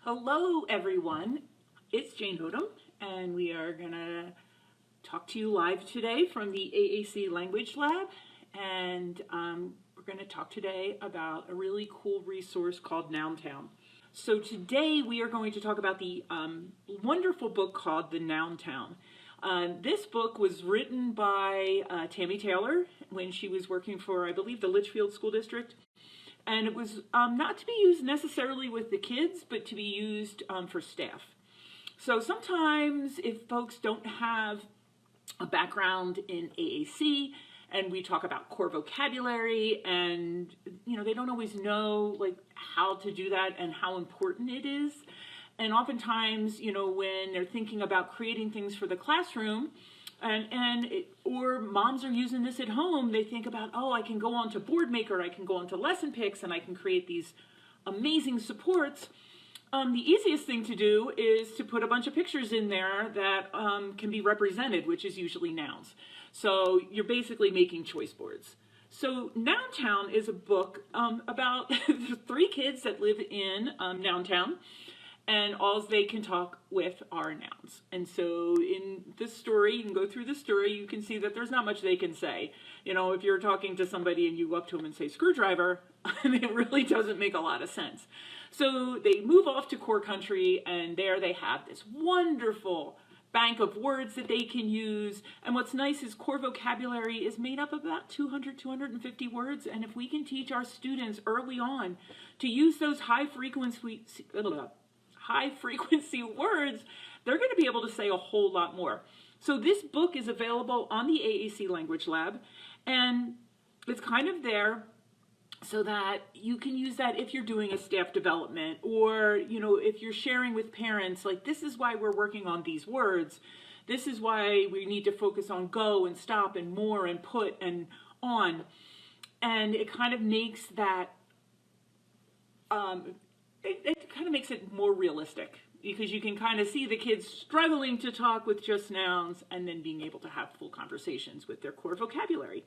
Hello everyone, it's Jane Hodum and we are going to talk to you live today from the AAC Language Lab, and we're going to talk today about a really cool resource called Noun. So today we are going to talk about the wonderful book called the Noun. This book was written by Tammy Taylor when she was working for, I believe, the Litchfield School District. And it was not to be used necessarily with the kids, but to be used for staff. So sometimes if folks don't have a background in AAC and we talk about core vocabulary and, they don't always know like how to do that and how important it is. And oftentimes, when they're thinking about creating things for the classroom, or moms are using this at home, they think about, oh, I can go on to Boardmaker, I can go on to Lesson Picks, and I can create these amazing supports. The easiest thing to do is to put a bunch of pictures in there that can be represented, which is usually nouns. So you're basically making choice boards. So Noun is a book about the 3 kids that live in Noun, and all they can talk with are nouns. And so in this story, you can go through the story, you can see that there's not much they can say. If you're talking to somebody and you go up to them and say screwdriver, it really doesn't make a lot of sense. So they move off to core country, and there they have this wonderful bank of words that they can use. And what's nice is core vocabulary is made up of about 250 words. And if we can teach our students early on to use those high frequency words, they're going to be able to say a whole lot more. So this book is available on the AAC Language Lab, and it's kind of there so that you can use that if you're doing a staff development, or if you're sharing with parents, like, this is why we're working on these words, this is why we need to focus on go and stop and more and put and on. And it kind of makes that it kind of makes it more realistic, because you can kind of see the kids struggling to talk with just nouns and then being able to have full conversations with their core vocabulary.